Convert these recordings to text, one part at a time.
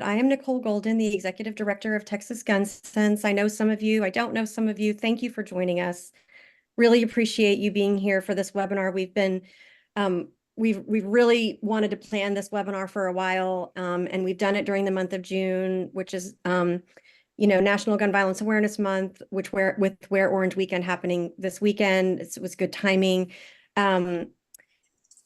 I am Nicole Golden, the Executive Director of Texas Gun Sense. I know some of you, I don't know some of you. Thank you for joining us. Really appreciate you being here for this webinar. Um, we've really wanted to plan this webinar for a while, and we've done it during the month of June, which is, National Gun Violence Awareness Month, with Wear Orange Weekend happening this weekend. It was good timing.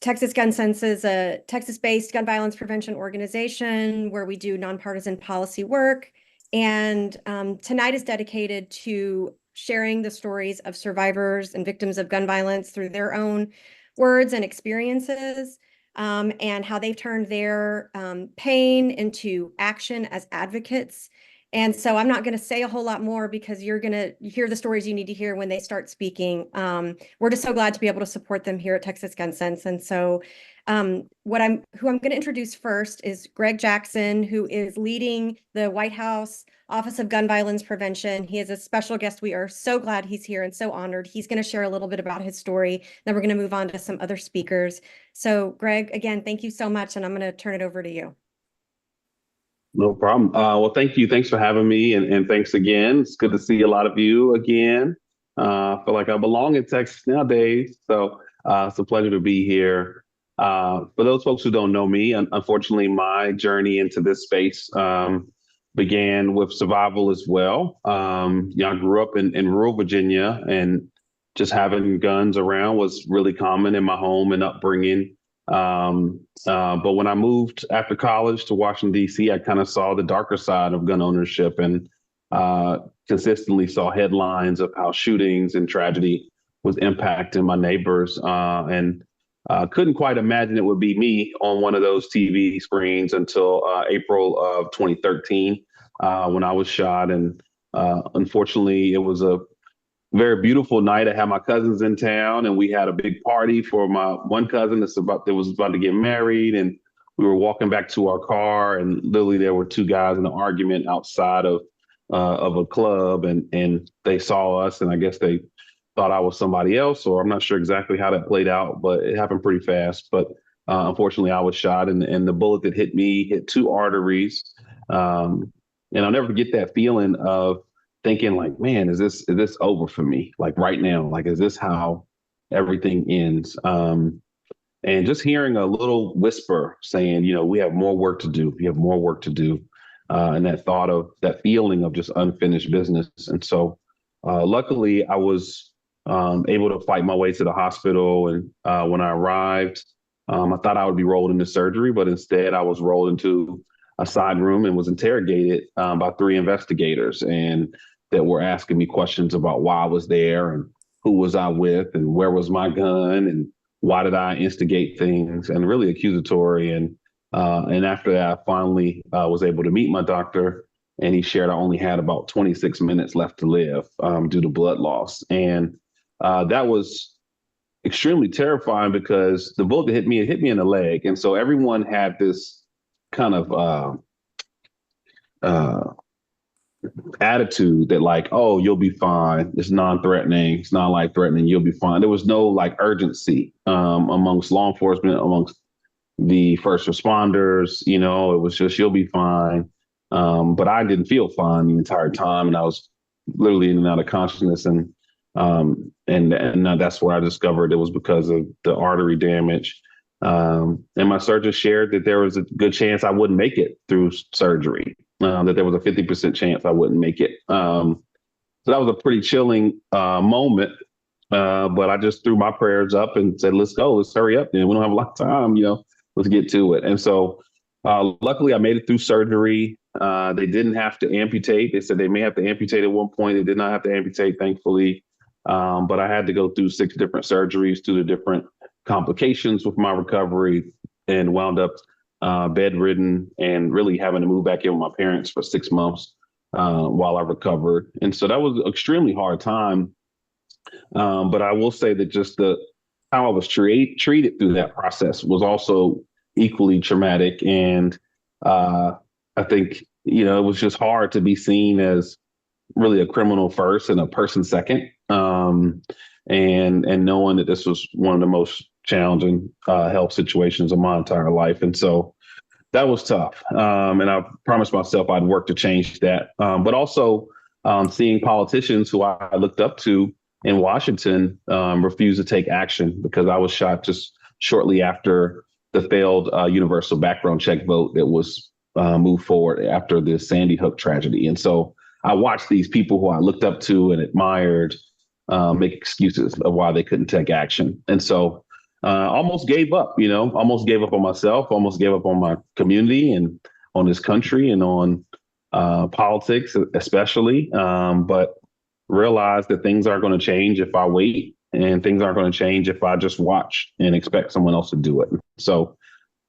Texas Gun Sense is a Texas-based gun violence prevention organization where we do nonpartisan policy work. And tonight is dedicated to sharing the stories of survivors and victims of gun violence through their own words and experiences, and how they've turned their pain into action as advocates. And so I'm not going to say a whole lot more because you're going to hear the stories you need to hear when they start speaking. We're just so glad to be able to support them here at Texas Gun Sense. And so who I'm going to introduce first is Greg Jackson, who is leading the White House Office of Gun Violence Prevention. He is a special guest. We are so glad he's here and so honored. He's going to share a little bit about his story. Then we're going to move on to some other speakers. So Greg, again, thank you so much. And I'm going to turn it over to you. No problem. Well, thank you. Thanks for having me. And thanks again. It's good to see a lot of you again. I feel like I belong in Texas nowadays. So it's a pleasure to be here. For those folks who don't know me, unfortunately, my journey into this space began with survival as well. I grew up in rural Virginia, and just having guns around was really common in my home and upbringing. But when I moved after college to Washington, D.C., I kind of saw the darker side of gun ownership and consistently saw headlines of how shootings and tragedy was impacting my neighbors. And couldn't quite imagine it would be me on one of those TV screens until April of 2013 when I was shot. And unfortunately, it was a very beautiful night. I had my cousins in town, and we had a big party for my one cousin that was about to get married. And we were walking back to our car, and literally there were two guys in an argument outside of a club, and they saw us, and I guess they thought I was somebody else, or I'm not sure exactly how that played out, but it happened pretty fast. But unfortunately, I was shot, and the bullet that hit me hit two arteries. And I'll never forget that feeling of thinking like, man, is this over for me? Like right now, like, is this how everything ends? And just hearing a little whisper saying, we have more work to do. We have more work to do. And that feeling of just unfinished business. And so luckily I was able to fight my way to the hospital. And when I arrived, I thought I would be rolled into surgery, but instead I was rolled into a side room and was interrogated by three investigators, and that were asking me questions about why I was there and who was I with and where was my gun and why did I instigate things, and really accusatory. And after that, I finally was able to meet my doctor, and he shared I only had about 26 minutes left to live due to blood loss. And that was extremely terrifying because the bullet that hit me in the leg. And so everyone had this kind of attitude that like, oh, you'll be fine. It's non-threatening. It's not like threatening. You'll be fine. There was no like urgency amongst law enforcement, amongst the first responders. It was just, you'll be fine. But I didn't feel fine the entire time, and I was literally in and out of consciousness. And that's where I discovered it was because of the artery damage. And my surgeon shared that there was a good chance I wouldn't make it through surgery, that there was a 50% chance I wouldn't make it. So that was a pretty chilling moment. But I just threw my prayers up and said, let's go, let's hurry up. And we don't have a lot of time, let's get to it. And so luckily I made it through surgery. They didn't have to amputate. They said they may have to amputate at one point. They did not have to amputate, thankfully. But I had to go through 6 different surgeries due to different complications with my recovery, and wound up bedridden and really having to move back in with my parents for 6 months while I recovered. And so that was an extremely hard time. But I will say that just how I was treated through that process was also equally traumatic. And I think, it was just hard to be seen as really a criminal first and a person second. And knowing that this was one of the most challenging health situations of my entire life. And so that was tough. And I promised myself I'd work to change that. But also seeing politicians who I looked up to in Washington refuse to take action because I was shot just shortly after the failed universal background check vote that was moved forward after the Sandy Hook tragedy. And so I watched these people who I looked up to and admired make excuses of why they couldn't take action. And so almost gave up, almost gave up on myself, almost gave up on my community and on this country and on politics, especially. But realized that things aren't going to change if I wait, and things aren't going to change if I just watch and expect someone else to do it. So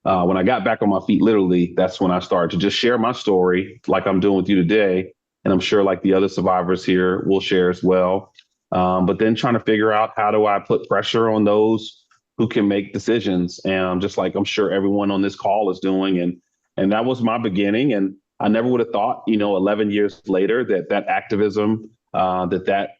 when I got back on my feet, literally, that's when I started to just share my story like I'm doing with you today. And I'm sure like the other survivors here will share as well. But then trying to figure out how do I put pressure on those who can make decisions, and just like I'm sure everyone on this call is doing. And that was my beginning. And I never would have thought, 11 years later, that activism, that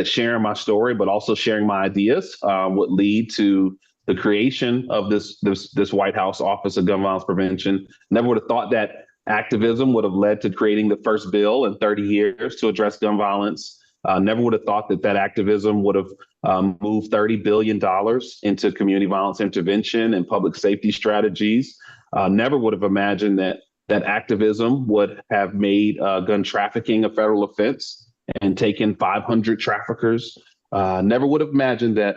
sharing my story, but also sharing my ideas would lead to the creation of this White House Office of Gun Violence Prevention. Never would have thought that activism would have led to creating the first bill in 30 years to address gun violence. Never would have thought that activism would have moved $30 billion into community violence intervention and public safety strategies. Never would have imagined that activism would have made gun trafficking a federal offense and taken 500 traffickers. Never would have imagined that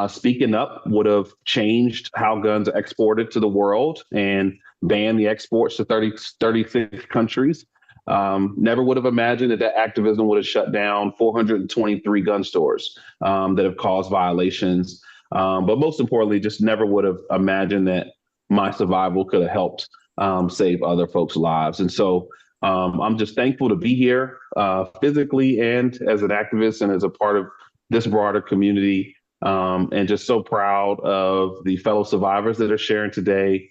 speaking up would have changed how guns are exported to the world and banned the exports to 36 countries. Never would have imagined that activism would have shut down 423 gun stores that have caused violations. But most importantly, just never would have imagined that my survival could have helped save other folks' lives. And so I'm just thankful to be here physically and as an activist and as a part of this broader community. And just so proud of the fellow survivors that are sharing today.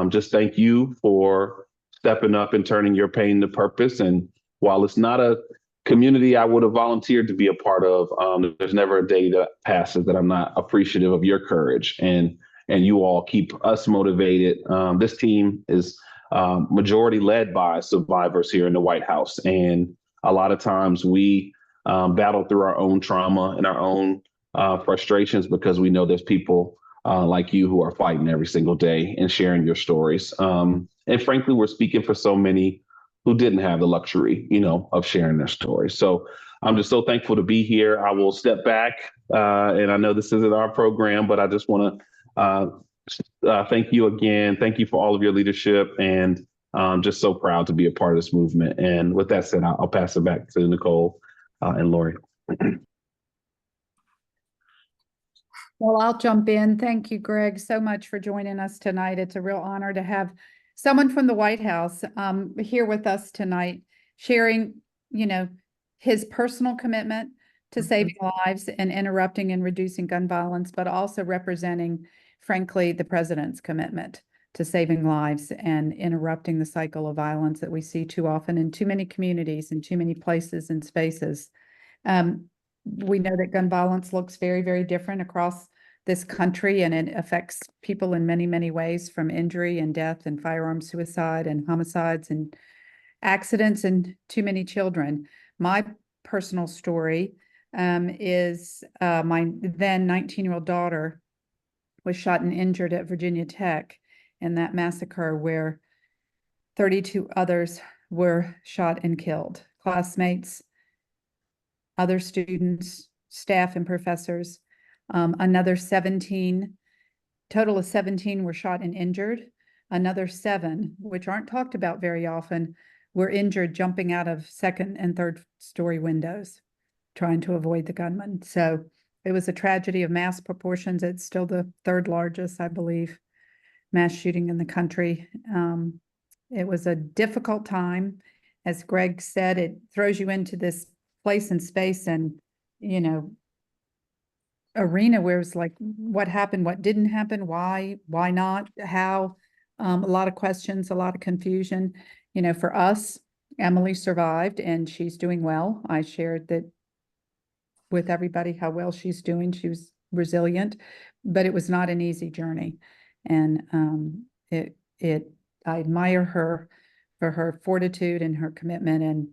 Just thank you for stepping up and turning your pain to purpose. And while it's not a community I would have volunteered to be a part of, there's never a day that passes that I'm not appreciative of your courage. And you all keep us motivated. This team is majority led by survivors here in the White House. And a lot of times we battle through our own trauma and our own frustrations because we know there's people like you who are fighting every single day and sharing your stories. And frankly, we're speaking for so many who didn't have the luxury, of sharing their stories. So I'm just so thankful to be here. I will step back, and I know this isn't our program, but I just want to thank you again. Thank you for all of your leadership, and just so proud to be a part of this movement. And with that said, I'll pass it back to Nicole and Lori. Well, I'll jump in. Thank you, Greg, so much for joining us tonight. It's a real honor to have someone from the White House here with us tonight, sharing, his personal commitment to saving lives and interrupting and reducing gun violence, but also representing, frankly, the president's commitment to saving lives and interrupting the cycle of violence that we see too often in too many communities and too many places and spaces. We know that gun violence looks very, very different across this country, and it affects people in many, many ways, from injury and death and firearm suicide and homicides and accidents and too many children. My personal story is my then 19-year-old daughter was shot and injured at Virginia Tech in that massacre where 32 others were shot and killed, classmates, other students, staff, and professors. Another 17, total of 17 were shot and injured. Another 7, which aren't talked about very often, were injured jumping out of second and third story windows, trying to avoid the gunman. So it was a tragedy of mass proportions. It's still the third largest, I believe, mass shooting in the country. It was a difficult time. As Greg said, it throws you into this place and space and, arena where it's like, what happened, what didn't happen, why not, how, a lot of questions, a lot of confusion. For us, Emily survived and she's doing well. I shared that with everybody, how well she's doing. She was resilient, but it was not an easy journey. And it I admire her for her fortitude and her commitment and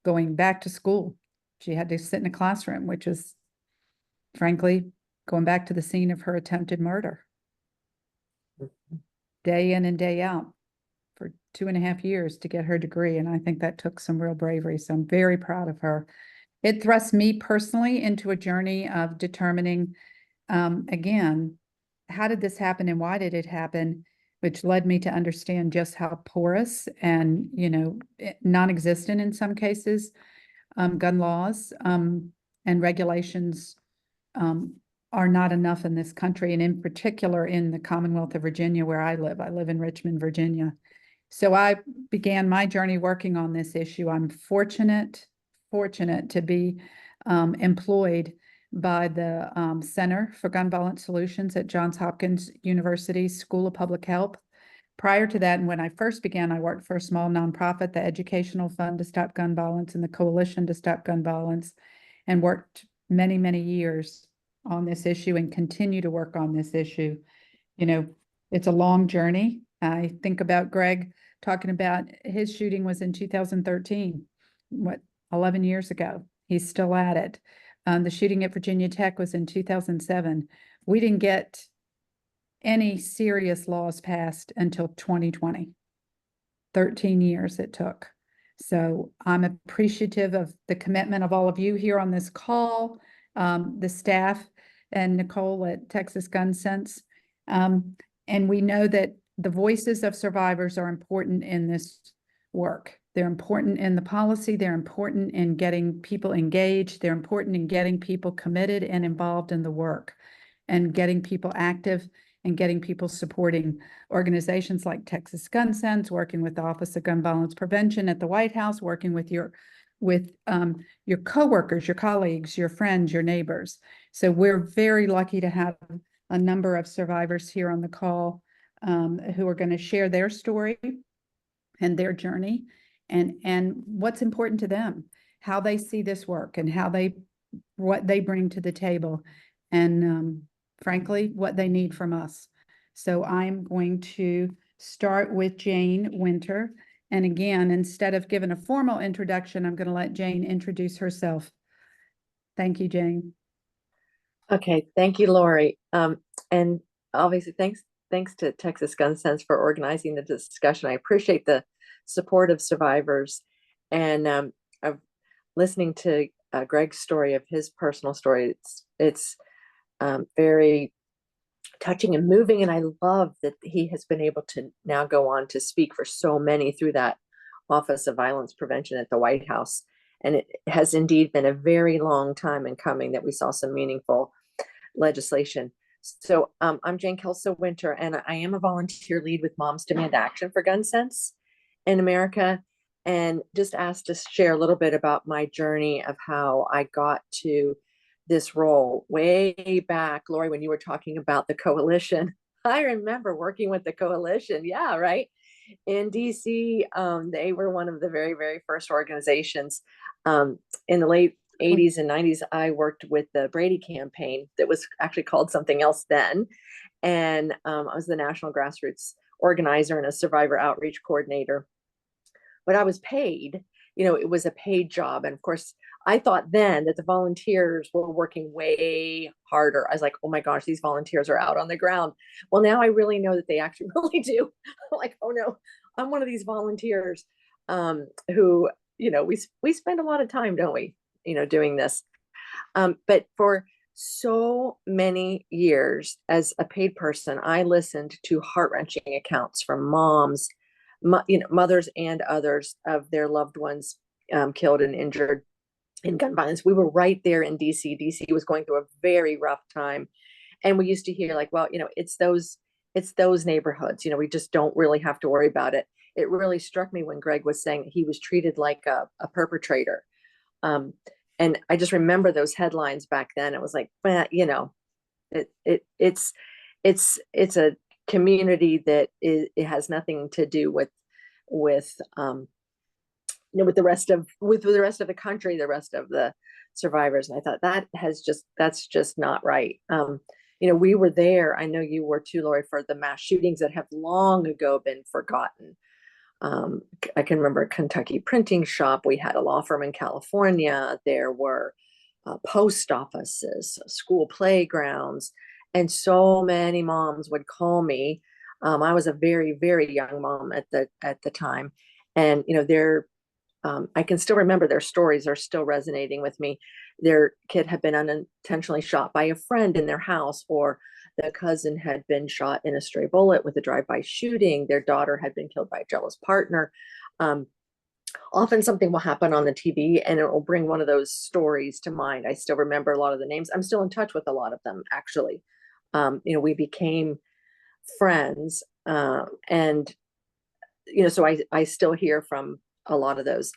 going back to school. She had to sit in a classroom, which is frankly going back to the scene of her attempted murder. Day in and day out for 2.5 years to get her degree. And I think that took some real bravery. So I'm very proud of her. It thrust me personally into a journey of determining, again, how did this happen and why did it happen? Which led me to understand just how porous and, non-existent in some cases, gun laws and regulations are not enough in this country, and in particular in the Commonwealth of Virginia, where I live. I live in Richmond, Virginia. So I began my journey working on this issue. I'm fortunate to be employed by the Center for Gun Violence Solutions at Johns Hopkins University School of Public Health. Prior to that, and when I first began, I worked for a small nonprofit, the Educational Fund to Stop Gun Violence and the Coalition to Stop Gun Violence, and worked many, many years on this issue and continue to work on this issue. It's a long journey. I think about Greg talking about his shooting was in 2013, 11 years ago. He's still at it. The shooting at Virginia Tech was in 2007. We didn't get any serious laws passed until 2020. 13 years it took. So I'm appreciative of the commitment of all of you here on this call, the staff and Nicole at Texas Gun Sense. And we know that the voices of survivors are important in this work. They're important in the policy. They're important in getting people engaged. They're important in getting people committed and involved in the work and getting people active and getting people supporting organizations like Texas Gun Sense, working with the Office of Gun Violence Prevention at the White House, working with your coworkers, your colleagues, your friends, your neighbors. So we're very lucky to have a number of survivors here on the call who are going to share their story and their journey and what's important to them, how they see this work and what they bring to the table, and frankly, what they need from us. So I'm going to start with Jane Winter. And again, instead of giving a formal introduction, I'm going to let Jane introduce herself. Thank you, Jane. Okay, thank you, Lori. And obviously, thanks to Texas Gun Sense for organizing the discussion. I appreciate the support of survivors, and of listening to Greg's story of his personal story. It's very touching and moving, and I love that he has been able to now go on to speak for so many through that Office of Violence Prevention at the White House. And it has indeed been a very long time in coming that we saw some meaningful legislation. So I'm Jane Kelso Winter, and I am a volunteer lead with Moms Demand Action for Gun Sense in America, and just asked to share a little bit about my journey of how I got to this role way back. Lori, when you were talking about the coalition, I remember working with the coalition. Yeah, right. In DC, they were one of the very, very first organizations. In the late 80s and 90s, I worked with the Brady campaign that was actually called something else then. And I was the national grassroots organizer and a survivor outreach coordinator. But I was paid, it was a paid job. And of course, I thought then that the volunteers were working way harder. I was like, oh my gosh, these volunteers are out on the ground. Well, now I really know that they actually really do. I'm like, oh no, I'm one of these volunteers who, we spend a lot of time, don't we, doing this. But for so many years as a paid person, I listened to heart-wrenching accounts from moms, mothers and others of their loved ones killed and injured in gun violence. We were right there in DC. DC was going through a very rough time. And we used to hear like, well, it's those neighborhoods, we just don't really have to worry about it. It really struck me when Greg was saying he was treated like a perpetrator. And I just remember those headlines back then. It was like, it's a community that it has nothing to do with the rest of the country, the rest of the survivors. And I thought that's just not right. we were there. I know you were too, Lori, for the mass shootings that have long ago been forgotten. I can remember a Kentucky printing shop. We had a law firm in California. There were post offices, school playgrounds, and so many moms would call me. I was a very, very young mom at the time, and I can still remember their stories are still resonating with me. Their kid had been unintentionally shot by a friend in their house, or the cousin had been shot in a stray bullet with a drive-by shooting. Their daughter had been killed by a jealous partner. Often something will happen on the TV and it will bring one of those stories to mind. I still remember a lot of the names. I'm still in touch with a lot of them, actually. We became friends, and so I still hear from a lot of those.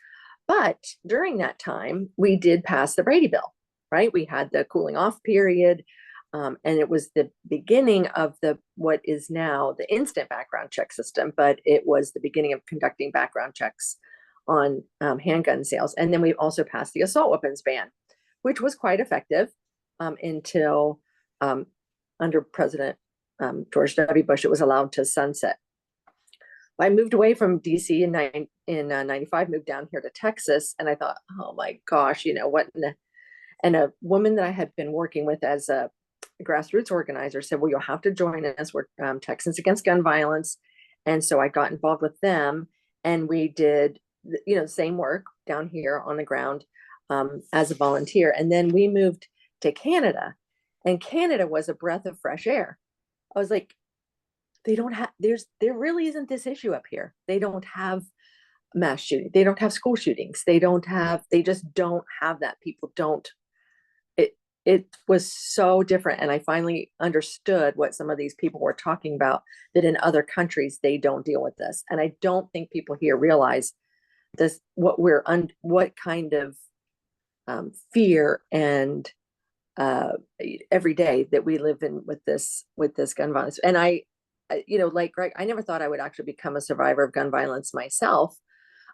But during that time, we did pass the Brady Bill, right? We had the cooling off period, and it was the beginning of what is now the instant background check system, but it was the beginning of conducting background checks on handgun sales. And then we also passed the assault weapons ban, which was quite effective until under President George W. Bush, it was allowed to sunset. I moved away from DC in 95, moved down here to Texas, and I thought, oh my gosh, what and a woman that I had been working with as a grassroots organizer said, well, you'll have to join us. We're Texans Against Gun Violence. And so I got involved with them, and we did, the same work down here on the ground as a volunteer. And then we moved to Canada, and Canada was a breath of fresh air. I was like, there really isn't this issue up here. They don't have mass shooting. They don't have school shootings. They just don't have that. People don't. It was so different. And I finally understood what some of these people were talking about, that in other countries, they don't deal with this. And I don't think people here realize this, what kind of fear and every day that we live in with this gun violence. And like Greg, I never thought I would actually become a survivor of gun violence myself.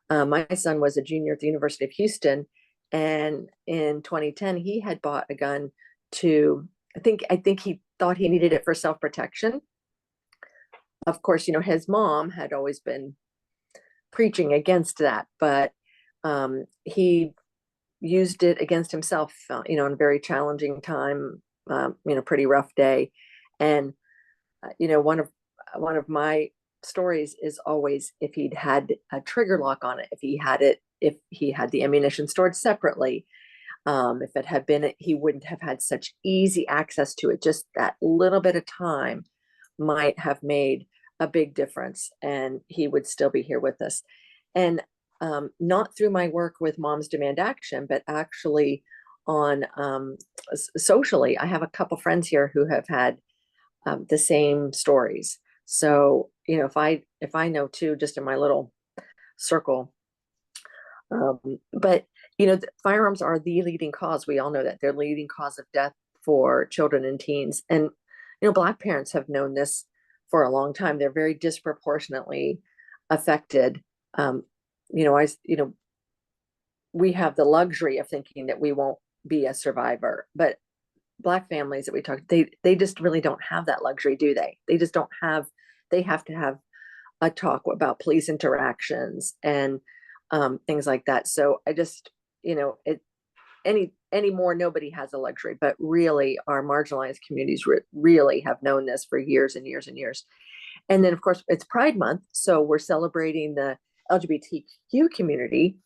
My son was a junior at the University of Houston, and in 2010, he had bought a gun I think he thought he needed it for self-protection. Of course, his mom had always been preaching against that, but he used it against himself, in a very challenging time, pretty rough day. And, one of my stories is always if he'd had a trigger lock on it, if he had the ammunition stored separately, if it had been, he wouldn't have had such easy access to it. Just that little bit of time might have made a big difference, and he would still be here with us. And not through my work with Moms Demand Action, but actually on socially, I have a couple friends here who have had the same stories. So, if I know too, just in my little circle, but firearms are the leading cause. We all know that they're the leading cause of death for children and teens. And, Black parents have known this for a long time. They're very disproportionately affected. We have the luxury of thinking that we won't be a survivor, but Black families that we talk, they just really don't have that luxury, do they? They just don't have, they have to have a talk about police interactions and things like that. So I just, anymore, nobody has a luxury, but really our marginalized communities really have known this for years and years and years. And then of course it's Pride Month. So we're celebrating the LGBTQ community,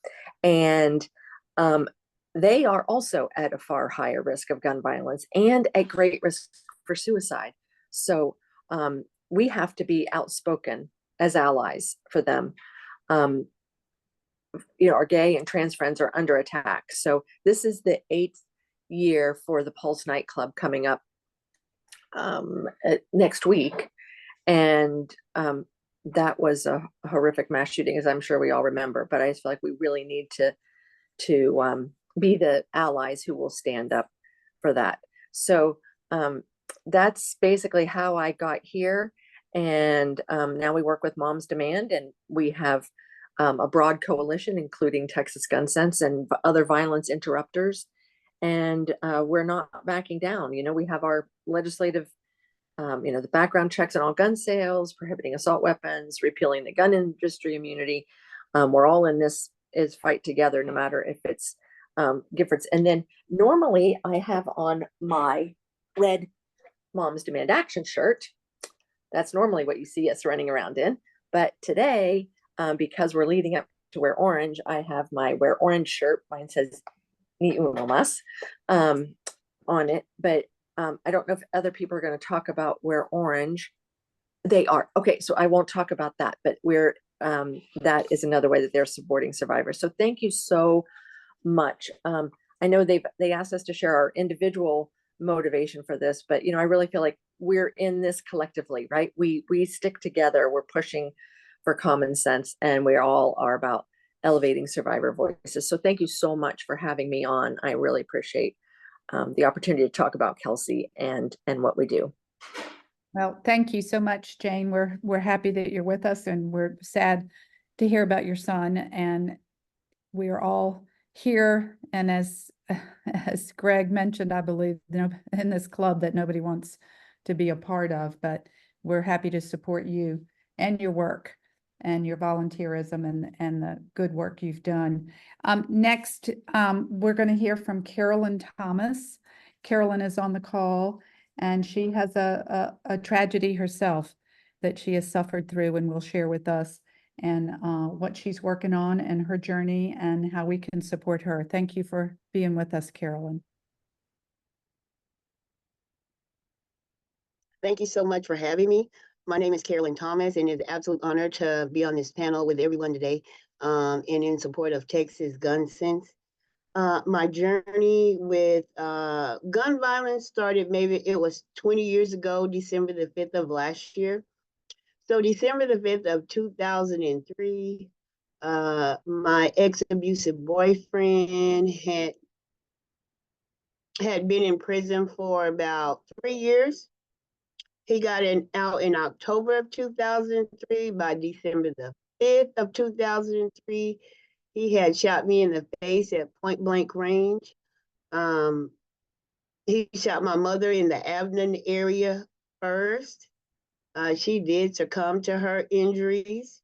and they are also at a far higher risk of gun violence and at great risk for suicide. So we have to be outspoken as allies for them. Our gay and trans friends are under attack. So this is the 8th year for the Pulse nightclub coming up next week. And that was a horrific mass shooting, as I'm sure we all remember. But I just feel like we really need to be the allies who will stand up for that. So that's basically how I got here. And now we work with Moms Demand, and we have a broad coalition, including Texas Gun Sense and other violence interrupters. and we're not backing down. You know, we have our legislative, you know, the background checks on all gun sales, prohibiting assault weapons, repealing the gun industry immunity. We're all in this is fight together, no matter if it's Giffords. And then normally I have on my red Moms Demand Action shirt. That's normally what you see us running around in. But today, because we're leading up to wear orange, I have my wear orange shirt. Mine says Ni uno más on it. But I don't know if other people are going to talk about wear orange. They are. Okay, so I won't talk about that, but we're that is another way that they're supporting survivors. So thank you so much. I know they asked us to share our individual motivation for this, but you know, I really feel like we're in this collectively, right? We stick together, we're pushing for common sense, and we all are about elevating survivor voices. So thank you so much for having me on. I really appreciate the opportunity to talk about Kelsey and what we do. Well, thank you so much, Jane. We're happy that you're with us, and we're sad to hear about your son. And we are all here. And as Greg mentioned, I believe, you know, in this club that nobody wants to be a part of, but we're happy to support you and your work and your volunteerism and the good work you've done. Next, we're going to hear from Carolyn Thomas. Carolyn is on the call, and she has a tragedy herself that she has suffered through and will share with us, and what she's working on and her journey and how we can support her. Thank you for being with us, Carolyn. Thank you so much for having me. My name is Carolyn Thomas, and it's an absolute honor to be on this panel with everyone today and in support of Texas Gun Sense. My journey with gun violence started, maybe it was 20 years ago, December the 5th of last year. So December the 5th of 2003, my ex-abusive boyfriend had been in prison for about 3 years. He got out in October of 2003. By December the 5th of 2003, he had shot me in the face at point blank range. He shot my mother in the abdomen area first. She did succumb to her injuries.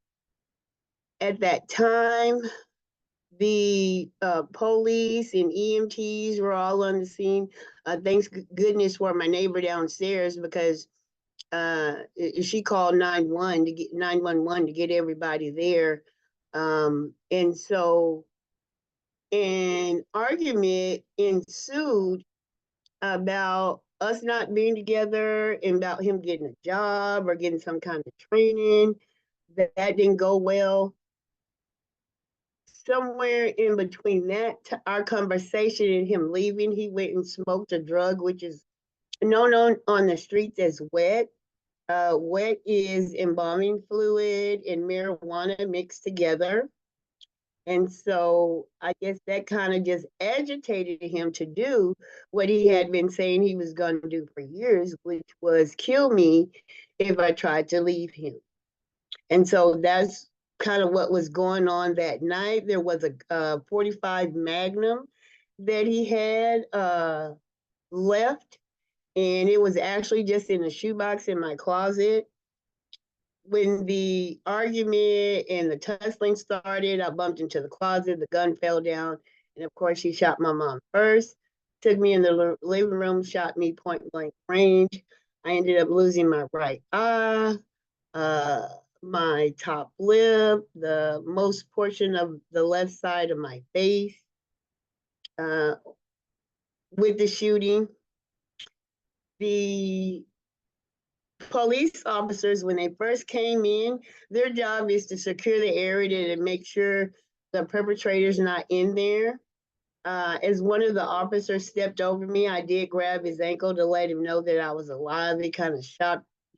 At that time, the police and EMTs were all on the scene. Thanks goodness for my neighbor downstairs, because she called 911 to get everybody there. And so an argument ensued about us not being together and about him getting a job or getting some kind of training. That didn't go well. Somewhere in between that, our conversation and him leaving, he went and smoked a drug which is known on the streets as wet. Wet is embalming fluid and marijuana mixed together. And so I guess that kind of just agitated him to do what he had been saying he was going to do for years, which was kill me if I tried to leave him. And so that's kind of what was going on that night. There was a 45 Magnum that he had left, and it was actually just in a shoebox in my closet. When the argument and the tussling started, I bumped into the closet, the gun fell down, and of course she shot my mom first, took me in the living room, shot me point blank range. I ended up losing my right eye, my top lip, the most portion of the left side of my face. With the shooting, the police officers, when they first came in, their job is to secure the area to make sure the perpetrator's not in there. As one of the officers stepped over me, I did grab his ankle to let him know that I was alive. They kind of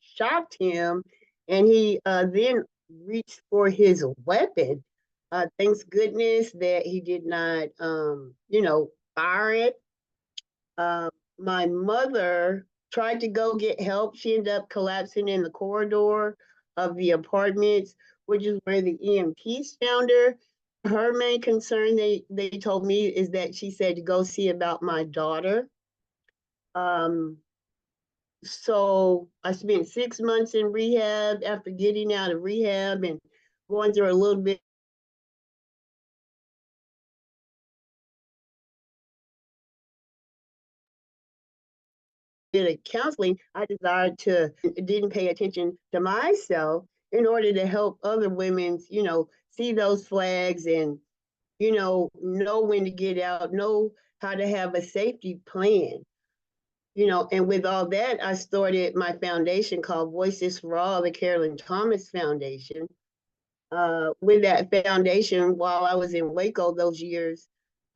shocked him, and he then reached for his weapon. Thanks goodness that he did not, fire it. My mother tried to go get help. She ended up collapsing in the corridor of the apartments, which is where the EMTs found her. her main concern, they told me, is that she said to go see about my daughter. So I spent 6 months in rehab after getting out of rehab and going through a little bit of counseling. I desired to, didn't pay attention to myself in order to help other women, see those flags and, know when to get out, know how to have a safety plan. And with all that, I started my foundation called Voices for All, the Carolyn Thomas Foundation. With that foundation, while I was in Waco those years,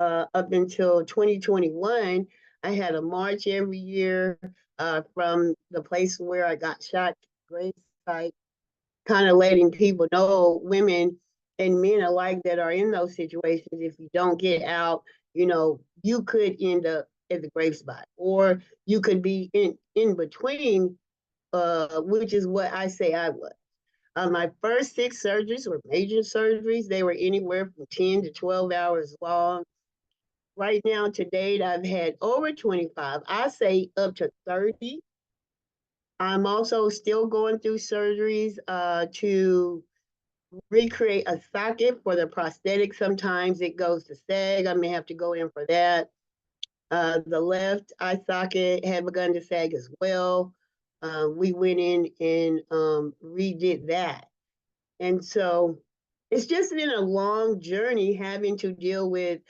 up until 2021, I had a march every year from the place where I got shot to the gravesite, kind of letting people know, women and men alike that are in those situations, if you don't get out, you could end up at the grave spot, or you could be in between, which is what I say I was. My first 6 surgeries were major surgeries. They were anywhere from 10 to 12 hours long. Right now, to date, I've had over 25. I say up to 30. I'm also still going through surgeries to recreate a socket for the prosthetic. Sometimes it goes to sag. I may have to go in for that. The left eye socket had begun to sag as well. We went in and redid that. And so it's just been a long journey having to deal with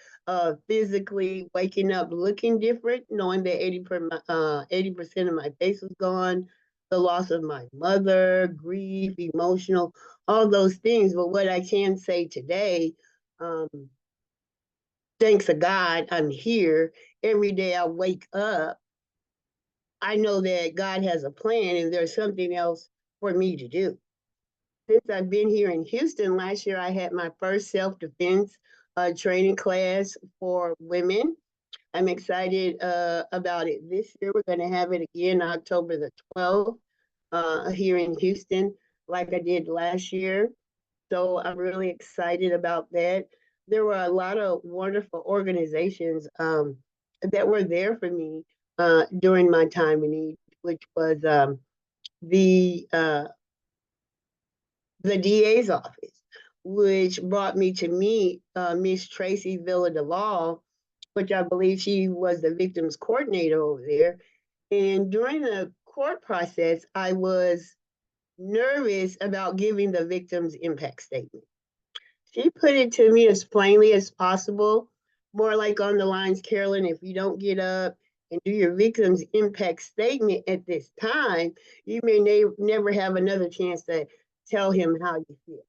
physically waking up looking different, knowing that 80% of my face was gone, the loss of my mother, grief, emotional, all those things. But what I can say today, um, thanks to God, I'm here. Every day I wake up, I know that God has a plan and there's something else for me to do. Since I've been here in Houston, last year I had my first self-defense training class for women. I'm excited about it this year. We're going to have it again October the 12th here in Houston, like I did last year. So I'm really excited about that. There were a lot of wonderful organizations that were there for me during my time in need, which was the DA's office, which brought me to meet Miss Tracy Villa DeLaw, which I believe she was the victims coordinator over there. And during the court process, I was nervous about giving the victim's impact statement. She put it to me as plainly as possible, more like on the lines, Carolyn, if you don't get up and do your victim's impact statement at this time, you may never have another chance to tell him how you feel.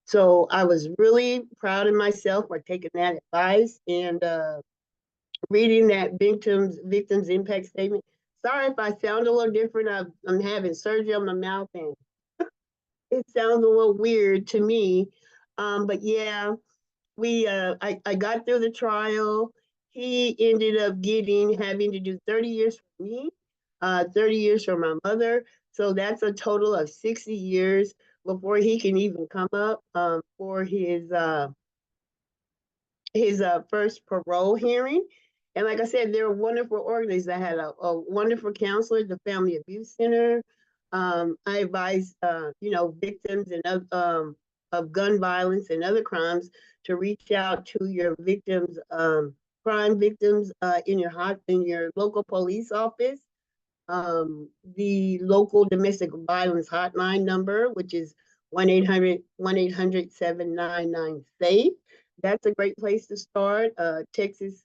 So I was really proud of myself for taking that advice and reading that victim's impact statement. Sorry if I sound a little different. I'm having surgery on my mouth and it sounds a little weird to me. But yeah, I got through the trial. He ended up having to do 30 years for me, 30 years for my mother. So that's a total of 60 years before he can even come up for his first parole hearing. And like I said, they're wonderful organizations. I had a wonderful counselor, the Family Abuse Center. I advise, victims and of gun violence and other crimes to reach out to your victims, crime victims in your local police office. The local domestic violence hotline number, which is 1-800-799-SAFE. That's a great place to start. Texas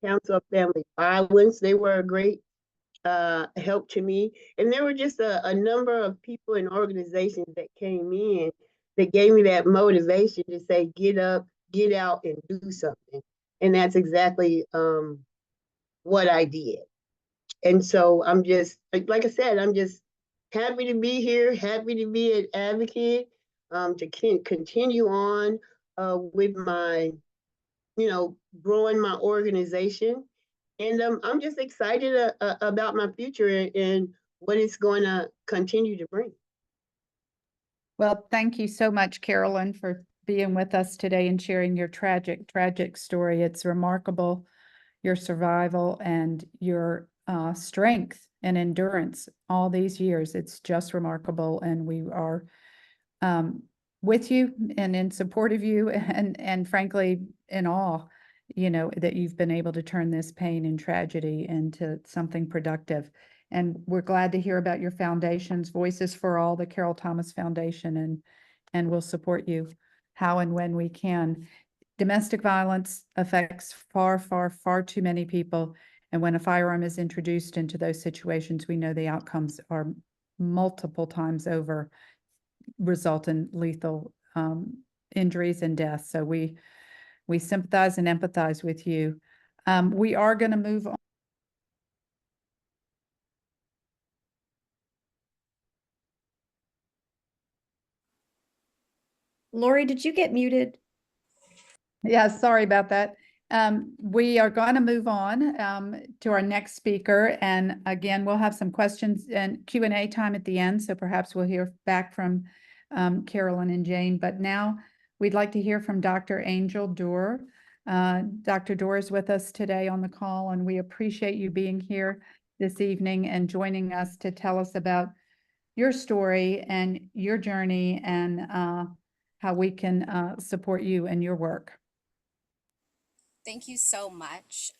Council of Family Violence, they were a great help to me. And there were just a number of people and organizations that came in that gave me that motivation to say, get up, get out, and do something. And that's exactly what I did. And so I'm just, like I said, I'm just happy to be here, happy to be an advocate, to continue on with my, growing my organization. And I'm just excited about my future and what it's going to continue to bring. Well, thank you so much, Carolyn, for being with us today and sharing your tragic story. It's remarkable, your survival and your strength and endurance all these years. It's just remarkable, and we are with you and in support of you, and frankly in awe, that you've been able to turn this pain and tragedy into something productive. And we're glad to hear about your foundations, Voices for All, the Carol Thomas Foundation, and we'll support you how and when we can. Domestic violence affects far, far, far too many people. And when a firearm is introduced into those situations, we know the outcomes are multiple times over result in lethal injuries and deaths. So we sympathize and empathize with you. We are going to move on. Lori, did you get muted? Yeah, sorry about that. We are going to move on to our next speaker. And again, we'll have some questions and Q&A time at the end. So perhaps we'll hear back from Carolyn and Jane. But now we'd like to hear from Dr. Angel Doerr. Dr. Doerr is with us today on the call, and we appreciate you being here this evening and joining us to tell us about your story and your journey and how we can support you and your work. Thank you so much.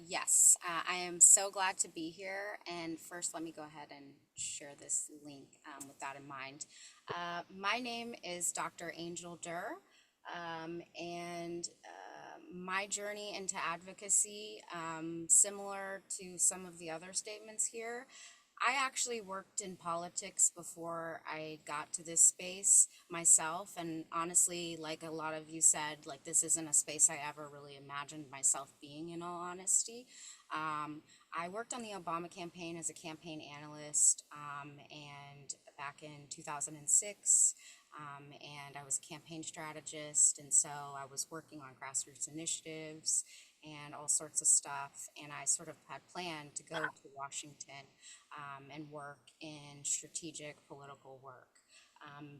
Yes, I am so glad to be here. And first, let me go ahead and share this link with that in mind. My name is Dr. Angel Doerr, and my journey into advocacy, similar to some of the other statements here, I actually worked in politics before I got to this space myself. And honestly, like a lot of you said, like this isn't a space I ever really imagined myself being, in all honesty. I worked on the Obama campaign as a campaign analyst, and back in 2006, and I was a campaign strategist. And so I was working on grassroots initiatives and all sorts of stuff. And I sort of had planned to go to Washington and work in strategic political work.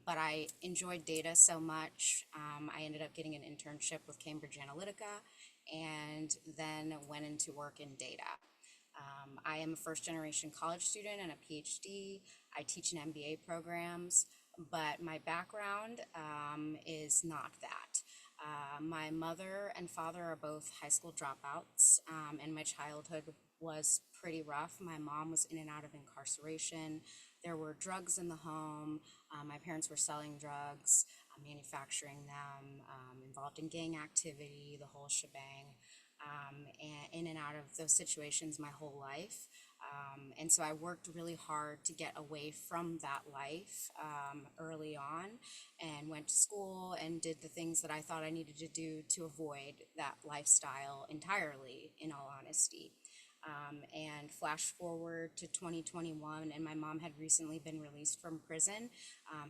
But I enjoyed data so much, I ended up getting an internship with Cambridge Analytica and then went into work in data. I am a first generation college student and a PhD. I teach in MBA programs, but my background is not that. My mother and father are both high school dropouts, and my childhood was pretty rough. My mom was in and out of incarceration. There were drugs in the home. My parents were selling drugs, manufacturing them, involved in gang activity, the whole shebang, and in and out of those situations my whole life. And so I worked really hard to get away from that life early on, and went to school and did the things that I thought I needed to do to avoid that lifestyle entirely, in all honesty. And flash forward to 2021, and my mom had recently been released from prison,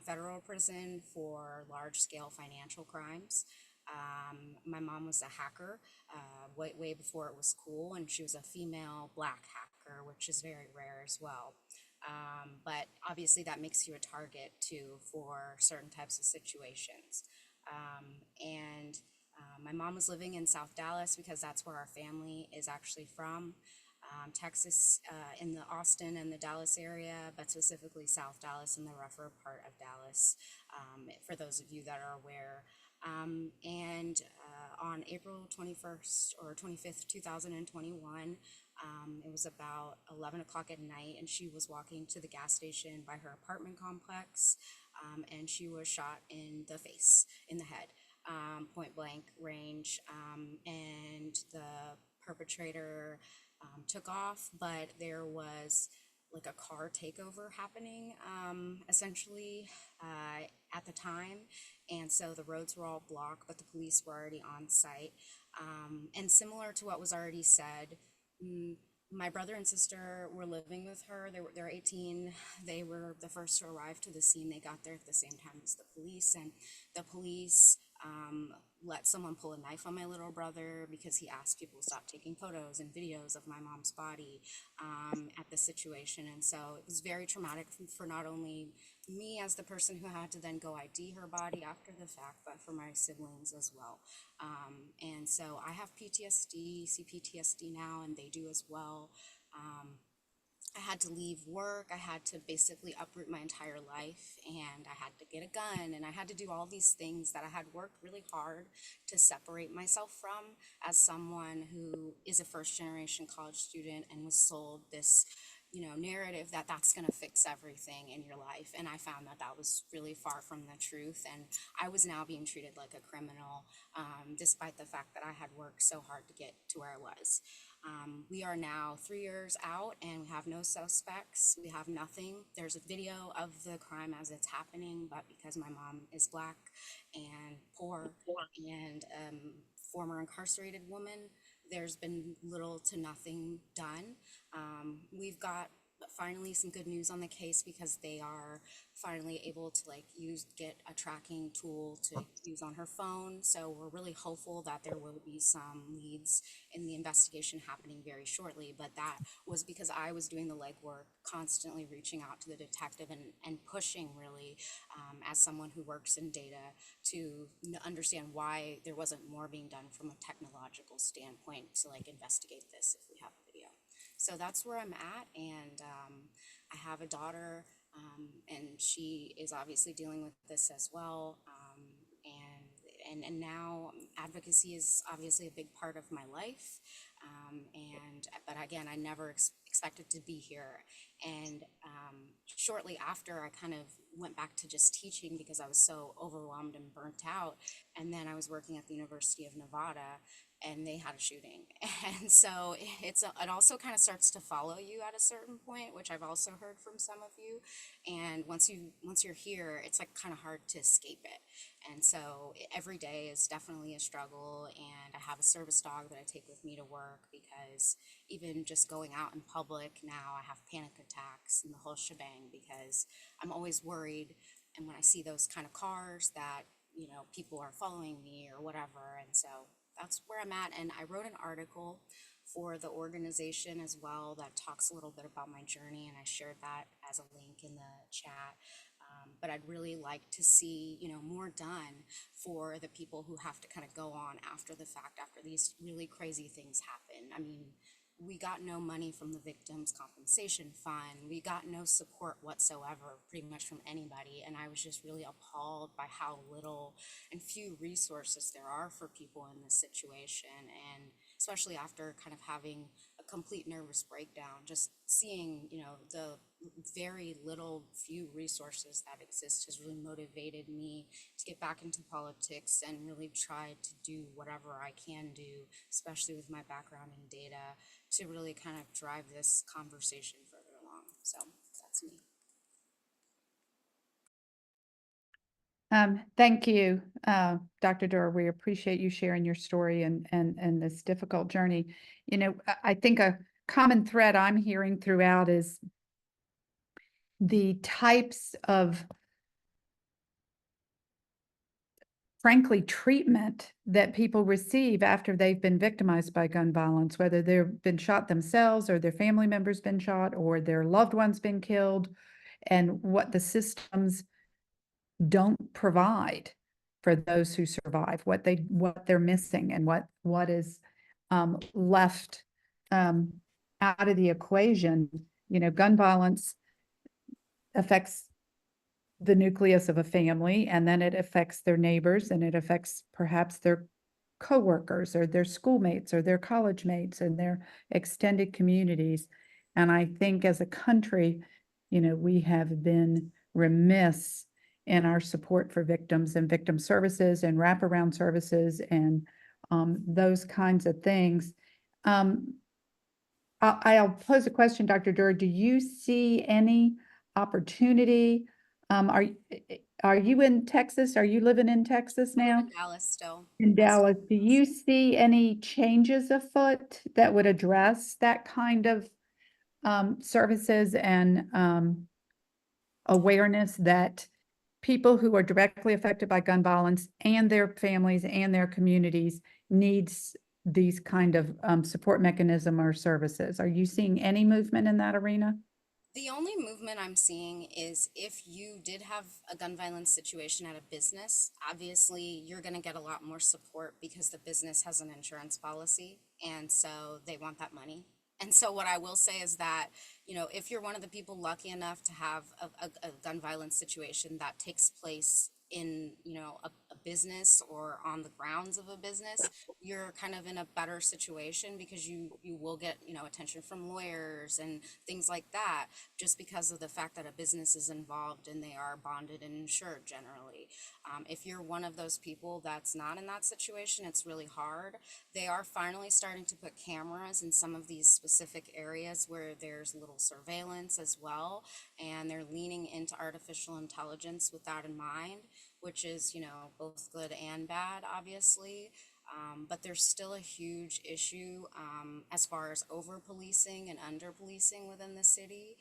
federal prison, for large scale financial crimes. My mom was a hacker way before it was cool, and she was a female Black hacker, which is very rare as well. But obviously that makes you a target too for certain types of situations. And my mom was living in South Dallas because that's where our family is actually from. Texas, in the Austin and the Dallas area, but specifically South Dallas in the rougher part of Dallas, for those of you that are aware. And on April 21st or 25th, 2021, it was about 11 o'clock at night, and she was walking to the gas station by her apartment complex, and she was shot in the face, in the head, point blank range, and the perpetrator took off, but there was like a car takeover happening, essentially, at the time. And so the roads were all blocked, but the police were already on site. And similar to what was already said, my brother and sister were living with her. They're 18. They were the first to arrive to the scene. They got there at the same time as the police, and the police let someone pull a knife on my little brother because he asked people to stop taking photos and videos of my mom's body at the situation. And so it was very traumatic for not only me as the person who had to then go ID her body after the fact, but for my siblings as well. And so I have PTSD, CPTSD now, and they do as well. I had to leave work. I had to basically uproot my entire life, and I had to get a gun, and I had to do all these things that I had worked really hard to separate myself from as someone who is a first generation college student and was sold this, narrative that that's going to fix everything in your life. And I found that that was really far from the truth. And I was now being treated like a criminal, despite the fact that I had worked so hard to get to where I was. We are now 3 years out and we have no suspects. We have nothing. There's a video of the crime as it's happening, but because my mom is Black and poor and former incarcerated woman, there's been little to nothing done. We've got finally some good news on the case because they are finally able to get a tracking tool to use on her phone. So we're really hopeful that there will be some leads in the investigation happening very shortly. But that was because I was doing the legwork, constantly reaching out to the detective and pushing really as someone who works in data to understand why there wasn't more being done from a technological standpoint to investigate this if we have a video. So that's where I'm at, and I have a daughter, and she is obviously dealing with this as well. And now advocacy is obviously a big part of my life. But again, I never expected to be here. And shortly after, I kind of went back to just teaching because I was so overwhelmed and burnt out. And then I was working at the University of Nevada, and they had a shooting. And so it also kind of starts to follow you at a certain point, which I've also heard from some of you. And once you're here, it's kind of hard to escape it. And so every day is definitely a struggle. And I have a service dog that I take with me to work because even just going out in public now, I have panic attacks and the whole shebang because I'm always worried. And when I see those kind of cars that, people are following me or whatever. And so that's where I'm at. And I wrote an article for the organization as well that talks a little bit about my journey, and I shared that as a link in the chat. But I'd really like to see, more done for the people who have to kind of go on after the fact, after these really crazy things happen. I mean, we got no money from the Victims Compensation Fund. We got no support whatsoever, pretty much from anybody. And I was just really appalled by how little and few resources there are for people in this situation. And especially after kind of having a complete nervous breakdown, just seeing, the very few resources that exist has really motivated me to get back into politics and really try to do whatever I can do, especially with my background in data, to really kind of drive this conversation further along. So that's me. Thank you, Dr. Durr. We appreciate you sharing your story and this difficult journey. I think a common thread I'm hearing throughout is the types of, frankly, treatment that people receive after they've been victimized by gun violence, whether they've been shot themselves or their family members been shot or their loved ones been killed, and what the systems don't provide for those who survive, what they're missing, and what is left out of the equation. Gun violence affects the nucleus of a family, and then it affects their neighbors, and it affects perhaps their coworkers or their schoolmates or their college mates and their extended communities. And I think as a country, we have been remiss in our support for victims and victim services and wraparound services and those kinds of things. I'll pose a question, Dr. Durr. Do you see any opportunity? Are you in Texas? Are you living in Texas now? I live in Dallas still. In Dallas, do you see any changes afoot that would address that kind of services and awareness that people who are directly affected by gun violence and their families and their communities needs these kind of support mechanism or services. Are you seeing any movement in that arena? The only movement I'm seeing is if you did have a gun violence situation at a business, obviously you're going to get a lot more support because the business has an insurance policy and so they want that money. And so what I will say is that, you know, if you're one of the people lucky enough to have a gun violence situation that takes place in, you know, a business or on the grounds of a business, you're kind of in a better situation because you will get, you know, attention from lawyers and things like that, just because of the fact that a business is involved and they are bonded and insured generally. If you're one of those people that's not in that situation, it's really hard. They are finally starting to put cameras in some of these specific areas where there's little surveillance as well, and they're leaning into artificial intelligence with that in mind, which is, you know, both good and bad, obviously. But there's still a huge issue as far as over policing and under policing within the city.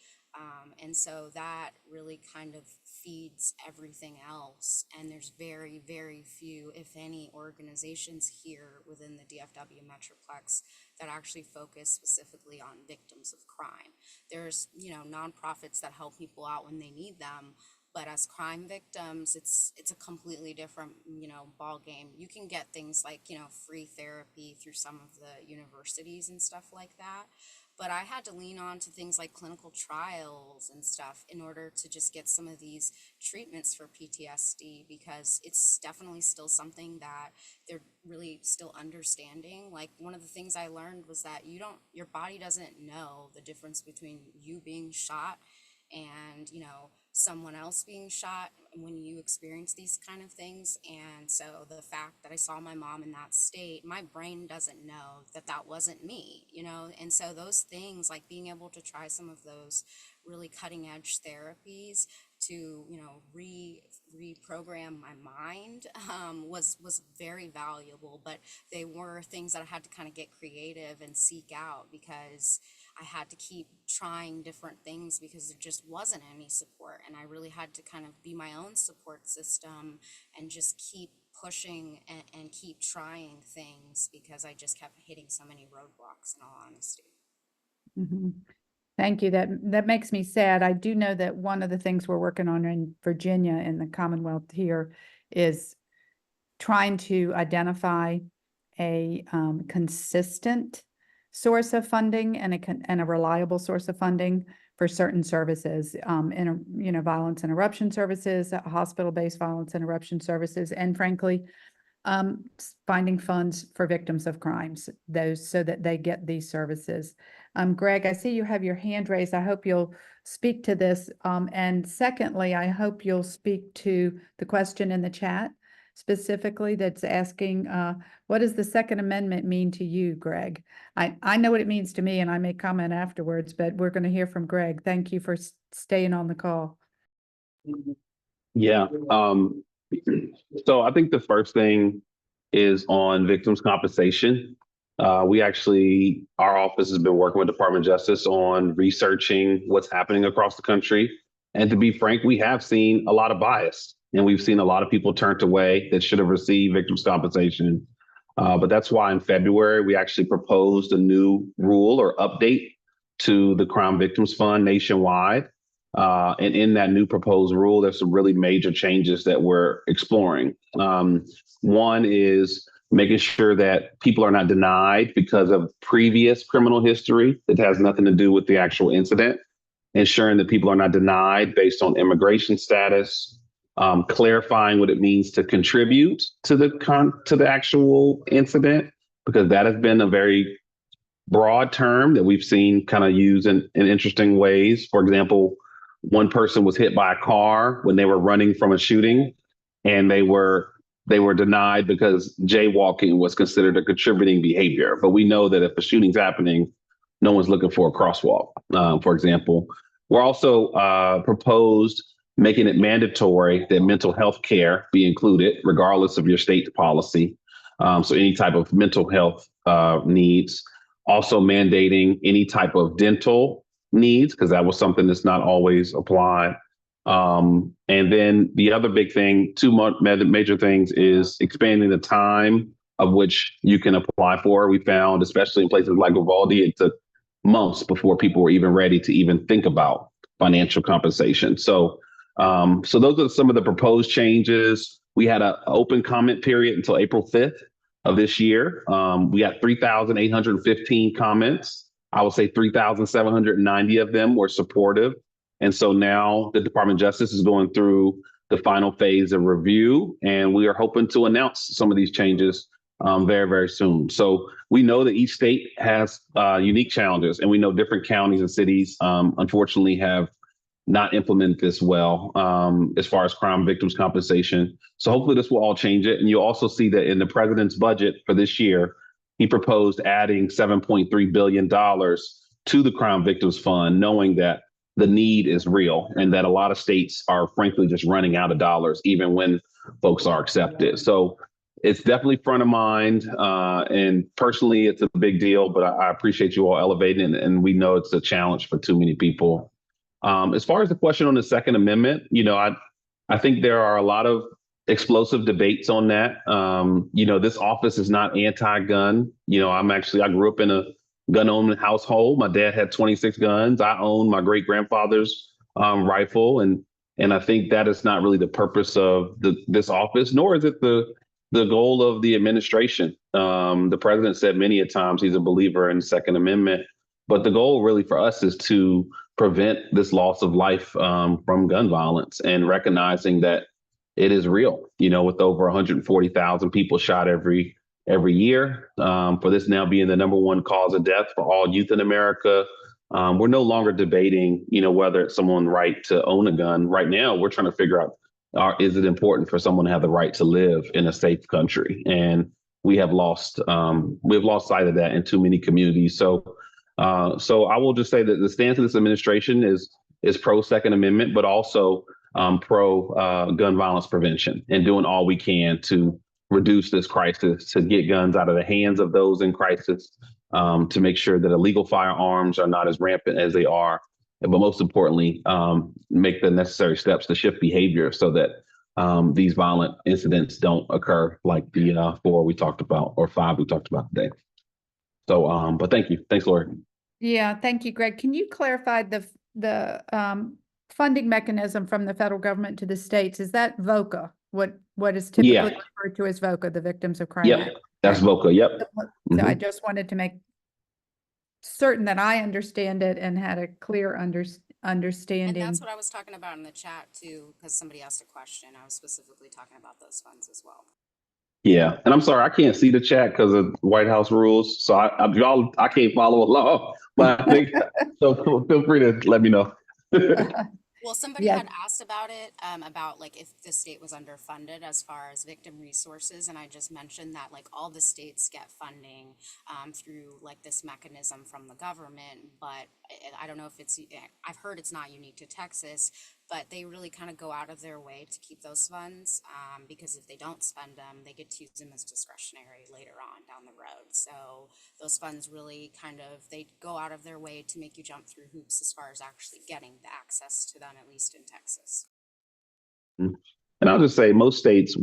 And so that really kind of feeds everything else. And there's very, very few, if any, organizations here within the DFW Metroplex that actually focus specifically on victims of crime. There's, you know, nonprofits that help people out when they need them. But as crime victims, it's a completely different, you know, ball game. You can get things like, you know, free therapy through some of the universities and stuff like that. But I had to lean on to things like clinical trials and stuff in order to just get some of these treatments for PTSD, because it's definitely still something that they're really still understanding. Like, one of the things I learned was that your body doesn't know the difference between you being shot and, you know, someone else being shot when you experience these kind of things. And so the fact that I saw my mom in that state, my brain doesn't know that that wasn't me, you know. And so those things, like being able to try some of those really cutting edge therapies to, you know, reprogram my mind was very valuable. But they were things that I had to kind of get creative and seek out, because I had to keep trying different things because there just wasn't any support. And I really had to kind of be my own support system and just keep pushing and keep trying things, because I just kept hitting so many roadblocks, in all honesty. Mhm. Thank you. That makes me sad. I do know that one of the things we're working on in Virginia, in the Commonwealth here, is trying to identify a consistent source of funding and a reliable source of funding for certain services, you know, violence interruption services, hospital-based violence interruption services, and frankly, finding funds for victims of crimes, those, so that they get these services. Greg, I see you have your hand raised. I hope you'll speak to this. And secondly, I hope you'll speak to the question in the chat specifically that's asking, what does the Second Amendment mean to you, Greg? I know what it means to me, and I may comment afterwards, but we're going to hear from Greg. Thank you for staying on the call. Yeah. So I think the first thing is on victims' compensation. Our office has been working with Department of Justice on researching what's happening across the country. And to be frank, we have seen a lot of bias, and we've seen a lot of people turned away that should have received victims' compensation. But that's why in February, we actually proposed a new rule or update to the Crime Victims Fund nationwide. And in that new proposed rule, there's some really major changes that we're exploring. One is making sure that people are not denied because of previous criminal history that has nothing to do with the actual incident. Ensuring that people are not denied based on immigration status, clarifying what it means to contribute to the actual incident, because that has been a very broad term that we've seen kind of used in interesting ways. For example, one person was hit by a car when they were running from a shooting, and they were denied because jaywalking was considered a contributing behavior. But we know that if a shooting's happening, no one's looking for a crosswalk, for example. We're also proposed making it mandatory that mental health care be included, regardless of your state policy. So any type of mental health needs. Also mandating any type of dental needs, because that was something that's not always applied. And then the other big thing, major things, is expanding the time of which you can apply for. We found, especially in places like Uvalde, it took months before people were even ready to even think about financial compensation. So those are some of the proposed changes. We had an open comment period until April 5th of this year. We got 3,815 comments. I would say 3,790 of them were supportive. And so now the Department of Justice is going through the final phase of review, and we are hoping to announce some of these changes very, very soon. So we know that each state has unique challenges, and we know different counties and cities, unfortunately, have not implemented this well as far as crime victims compensation. So hopefully this will all change it. And you'll also see that in the president's budget for this year, he proposed adding $7.3 billion to the Crime Victims Fund, knowing that the need is real and that a lot of states are frankly just running out of dollars, even when folks are accepted. So it's definitely front of mind. And personally, it's a big deal, but I appreciate you all elevating it. And we know it's a challenge for too many people. As far as the question on the Second Amendment, I think there are a lot of explosive debates on that. This office is not anti-gun. I grew up in a gun-owning household. My dad had 26 guns. I owned my great-grandfather's rifle, and I think that is not really the purpose of this office, nor is it the goal of the administration. The president said many a times he's a believer in the Second Amendment, but the goal really for us is to prevent this loss of life from gun violence, and recognizing that it is real, with over 140,000 people shot every year, for this now being the number one cause of death for all youth in America. We're no longer debating, whether it's someone's right to own a gun. Right now, we're trying to figure out, is it important for someone to have the right to live in a safe country? And we've lost sight of that in too many communities. So I will just say that the stance of this administration is pro Second Amendment, but also pro gun violence prevention, and doing all we can to reduce this crisis, to get guns out of the hands of those in crisis, to make sure that illegal firearms are not as rampant as they are, but most importantly, make the necessary steps to shift behavior so that these violent incidents don't occur like the 4 we talked about, or 5 we talked about today. So, but thank you. Thanks, Lori. Yeah, thank you, Greg. Can you clarify the funding mechanism from the federal government to the states? Is that VOCA? What is typically referred to as VOCA, the Victims of Crime Act? Yep, that's VOCA. Yep. So I just wanted to make certain that I understand it and had a clear understanding. And that's what I was talking about in the chat too, because somebody asked a question. I was specifically talking about those funds as well. Yeah, and I'm sorry, I can't see the chat because of White House rules, so I can't follow along. But I think so. Feel free to let me know. Well, somebody had asked about it, about like if the state was underfunded as far as victim resources, and I just mentioned that like all the states get funding through like this mechanism from the government, but I don't know if I've heard it's not unique to Texas, but they really kind of go out of their way to keep those funds, because if they don't spend them, they get to use them as discretionary later on down the road. So those funds really they go out of their way to make you jump through hoops as far as actually getting the access to them, at least in Texas. And I'll just say most states,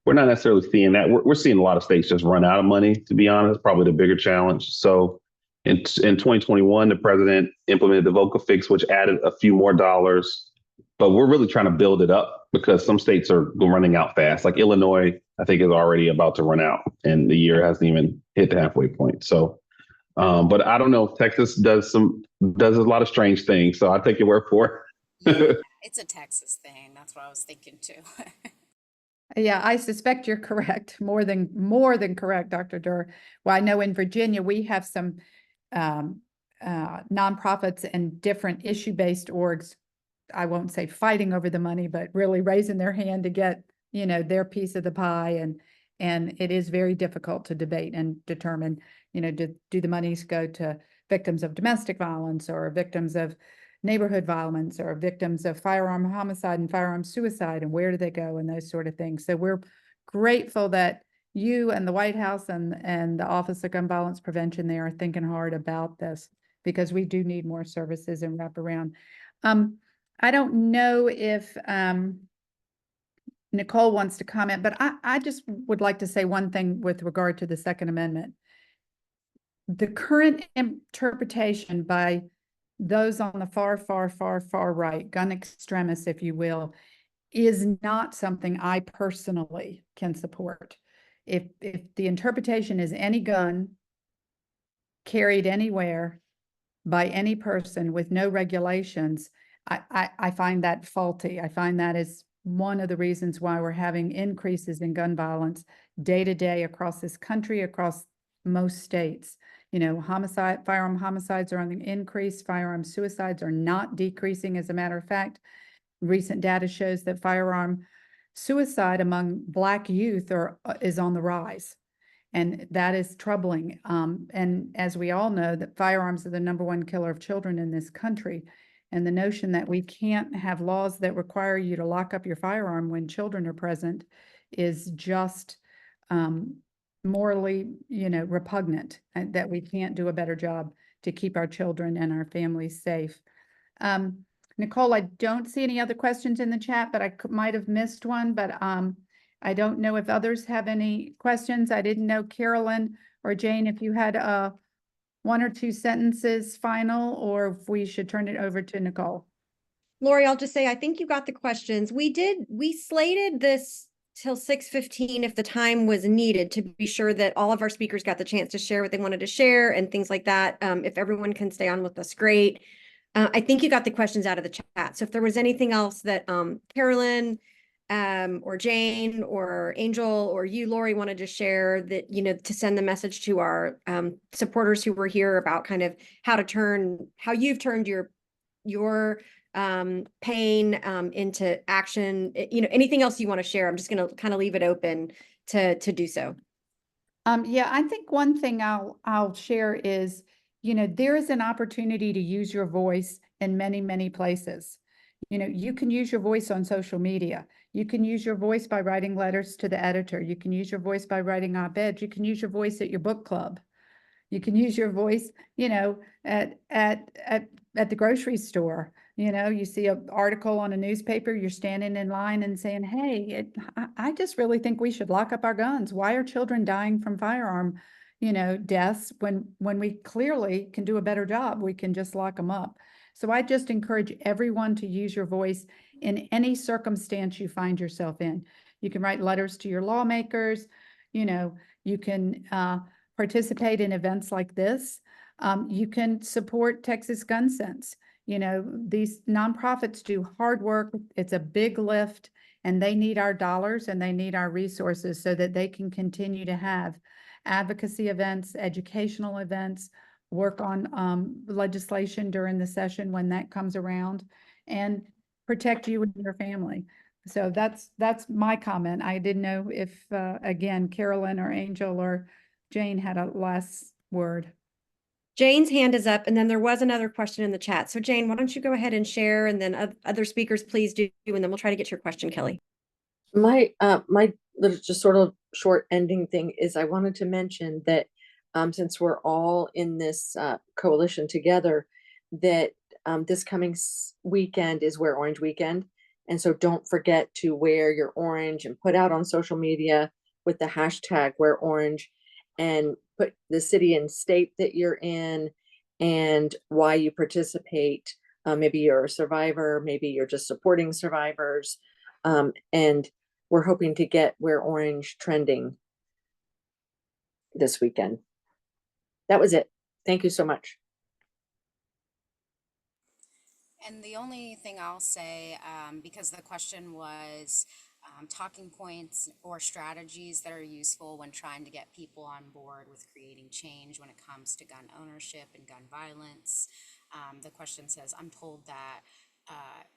we're not necessarily seeing that. We're seeing a lot of states just run out of money, to be honest, probably the bigger challenge. So in 2021, the president implemented the VOCA fix, which added a few more dollars, but we're really trying to build it up because some states are running out fast. Like Illinois, I think, is already about to run out, and the year hasn't even hit the halfway point. So, but I don't know. Texas does a lot of strange things, so I take your word for it. Yeah, it's a Texas thing. That's what I was thinking too. Yeah, I suspect you're correct. More than correct, Dr. Durr. Well, I know in Virginia we have some nonprofits and different issue-based orgs. I won't say fighting over the money, but really raising their hand to get, their piece of the pie. And it is very difficult to debate and determine, do the monies go to victims of domestic violence or victims of neighborhood violence or victims of firearm homicide and firearm suicide, and where do they go, and those sort of things. So we're grateful that you and the White House and the Office of Gun Violence Prevention there are thinking hard about this, because we do need more services and wraparound. I don't know if Nicole wants to comment, but I just would like to say one thing with regard to the Second Amendment. The current interpretation by those on the far right, gun extremists, if you will, is not something I personally can support. If the interpretation is any gun carried anywhere by any person with no regulations, I find that faulty. I find that is one of the reasons why we're having increases in gun violence day to day across this country, across most states. You know, firearm homicides are on the increase. Firearm suicides are not decreasing. As a matter of fact, recent data shows that firearm suicide among Black youth is on the rise. And that is troubling. And as we all know, that firearms are the #1 killer of children in this country. And the notion that we can't have laws that require you to lock up your firearm when children are present is just morally, repugnant, and that we can't do a better job to keep our children and our families safe. Nicole, I don't see any other questions in the chat, but I might have missed one, but I don't know if others have any questions. I didn't know, Carolyn or Jane, if you had one or two sentences final, or if we should turn it over to Nicole. Lori, I'll just say, I think you got the questions. We slated this till 6:15 if the time was needed, to be sure that all of our speakers got the chance to share what they wanted to share and things like that. If everyone can stay on with us, great. I think you got the questions out of the chat. So if there was anything else that Carolyn or Jane or Angel or you, Lori, wanted to share, that, to send the message to our supporters who were here about kind of how you've turned your pain into action, anything else you want to share. I'm just going to kind of leave it open to do so. Yeah, I think one thing I'll share is, there is an opportunity to use your voice in many, many places. You can use your voice on social media. You can use your voice by writing letters to the editor. You can use your voice by writing op-eds. You can use your voice at your book club. You can use your voice, at the grocery store. You see an article on a newspaper, you're standing in line and saying, hey, I just really think we should lock up our guns. Why are children dying from firearm, deaths when we clearly can do a better job? We can just lock them up. So I just encourage everyone to use your voice in any circumstance you find yourself in. You can write letters to your lawmakers, you can participate in events like this. You can support Texas Gun Sense. These nonprofits do hard work. It's a big lift, and they need our dollars and they need our resources so that they can continue to have advocacy events, educational events, work on legislation during the session when that comes around, and protect you and your family. So that's my comment. I didn't know if, again, Carolyn or Angel or Jane had a last word. Jane's hand is up, and then there was another question in the chat. So Jane, why don't you go ahead and share, and then other speakers, please do, and then we'll try to get to your question, Kelly. My little just sort of short ending thing is I wanted to mention that since we're all in this coalition together, that this coming weekend is Wear Orange Weekend. And so don't forget to wear your orange and put out on social media with the hashtag Wear Orange, and put the city and state that you're in and why you participate. Maybe you're a survivor, maybe you're just supporting survivors. And we're hoping to get Wear Orange trending this weekend. That was it. Thank you so much. And the only thing I'll say, because the question was talking points or strategies that are useful when trying to get people on board with creating change when it comes to gun ownership and gun violence. The question says, I'm told that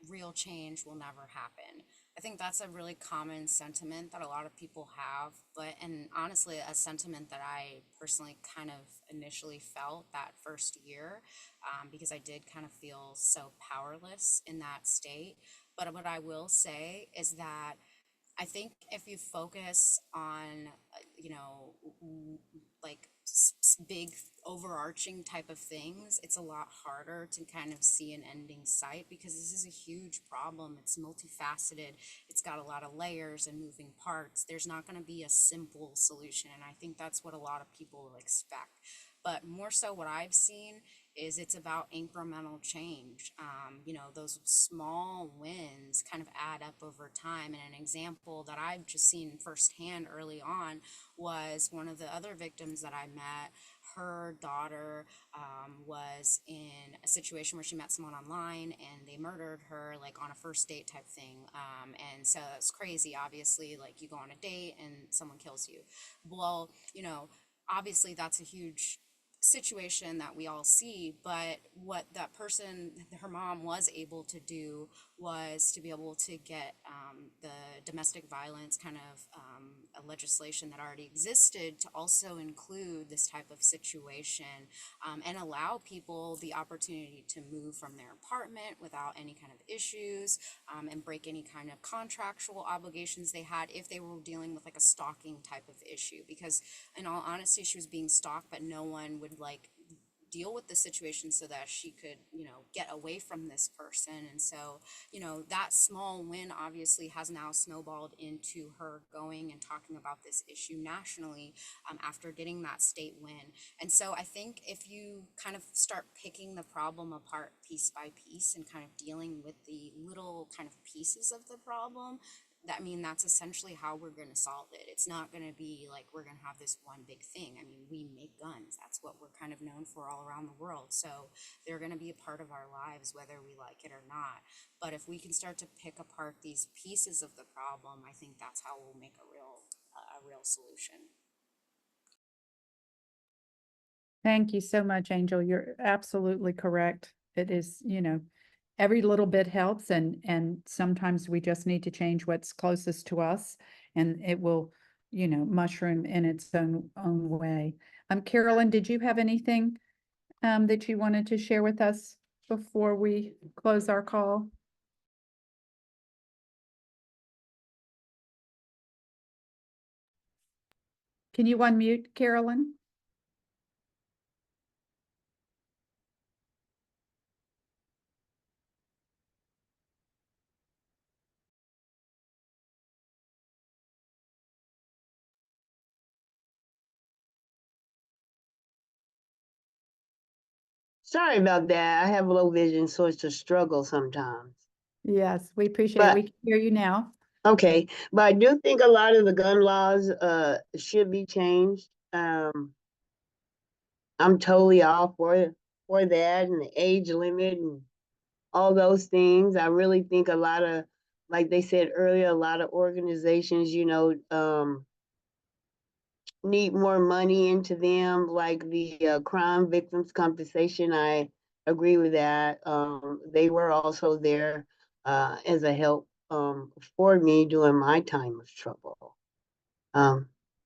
real change will never happen. I think that's a really common sentiment that a lot of people have, and honestly, a sentiment that I personally kind of initially felt that first year, because I did kind of feel so powerless in that state. But what I will say is that I think if you focus on, like big overarching type of things, it's a lot harder to kind of see an ending sight, because this is a huge problem. It's multifaceted. It's got a lot of layers and moving parts. There's not going to be a simple solution. And I think that's what a lot of people expect. But more so what I've seen is it's about incremental change. Those small wins kind of add up over time. And an example that I've just seen firsthand early on was one of the other victims that I met. Her daughter was in a situation where she met someone online and they murdered her, like on a first date type thing. And so it's crazy, obviously, like you go on a date and someone kills you. Well, obviously that's a huge situation that we all see, but what that person, her mom, was able to do was to be able to get the domestic violence kind of a legislation that already existed to also include this type of situation, and allow people the opportunity to move from their apartment without any kind of issues, and break any kind of contractual obligations they had if they were dealing with like a stalking type of issue. Because in all honesty, she was being stalked, but no one would like deal with the situation so that she could, get away from this person. And so, that small win obviously has now snowballed into her going and talking about this issue nationally, after getting that state win. And so I think if you kind of start picking the problem apart piece by piece and kind of dealing with the little kind of pieces of the problem, that's essentially how we're going to solve it. It's not going to be like we're going to have this one big thing. We make guns. That's what we're kind of known for all around the world. So they're going to be a part of our lives, whether we like it or not. But if we can start to pick apart these pieces of the problem, I think that's how we'll make a real solution. Thank you so much, Angel. You're absolutely correct. It is, every little bit helps, and sometimes we just need to change what's closest to us, and it will, mushroom in its own way. Carolyn, did you have anything that you wanted to share with us before we close our call? Can you unmute, Carolyn? Sorry about that. I have low vision, so it's a struggle sometimes. Yes, we appreciate it. We can hear you now. Okay, but I do think a lot of the gun laws should be changed. I'm totally all for that, and the age limit and all those things. I really think a lot of, like they said earlier, a lot of organizations, need more money into them, like the crime victims compensation. I agree with that. They were also there as a help for me during my time of trouble. And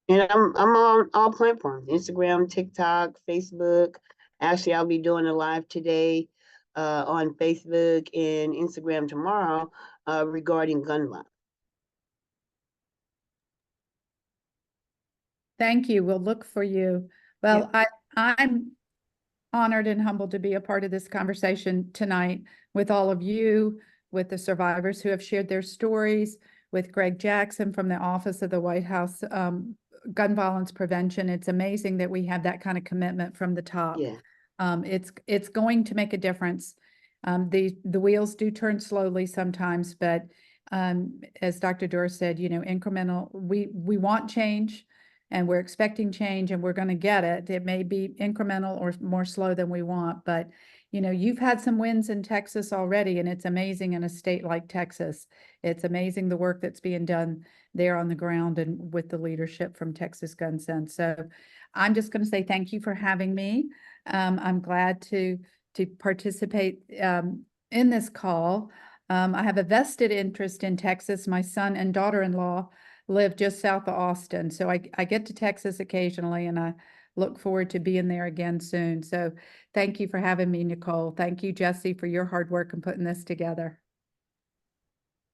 I'm on all platforms: Instagram, TikTok, Facebook. Actually, I'll be doing a live today on Facebook and Instagram tomorrow regarding gun violence. Thank you. We'll look for you. Well, I'm honored and humbled to be a part of this conversation tonight with all of you, with the survivors who have shared their stories, with Greg Jackson from the Office of the White House Gun Violence Prevention. It's amazing that we have that kind of commitment from the top. Yeah. It's going to make a difference. The wheels do turn slowly sometimes, but as Dr. Durr said, incremental, we want change. And we're expecting change, and we're going to get it. It may be incremental or more slow than we want, but you've had some wins in Texas already, and it's amazing in a state like Texas. It's amazing the work that's being done there on the ground and with the leadership from Texas Gun Sense. So I'm just going to say thank you for having me. I'm glad to participate in this call. I have a vested interest in Texas. My son and daughter-in-law live just south of Austin. So I get to Texas occasionally, and I look forward to being there again soon. So thank you for having me, Nicole. Thank you, Jesse, for your hard work in putting this together.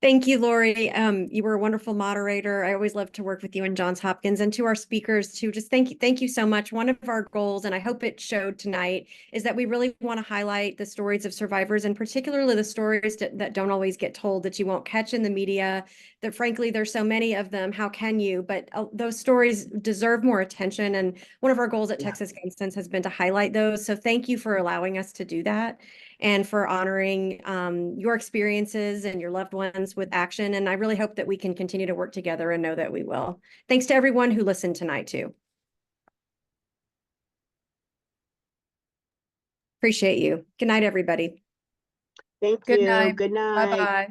Thank you, Lori. You were a wonderful moderator. I always love to work with you and Johns Hopkins, and to our speakers too. Just thank you so much. One of our goals, and I hope it showed tonight, is that we really want to highlight the stories of survivors, and particularly the stories that don't always get told, that you won't catch in the media, that frankly, there's so many of them. How can you? But those stories deserve more attention. And one of our goals at Yeah. Texas Gun Sense has been to highlight those. So thank you for allowing us to do that, and for honoring your experiences and your loved ones with action. And I really hope that we can continue to work together, and know that we will. Thanks to everyone who listened tonight too. Appreciate you. Good night, everybody. Thank Good you. night. Good night. Bye-bye.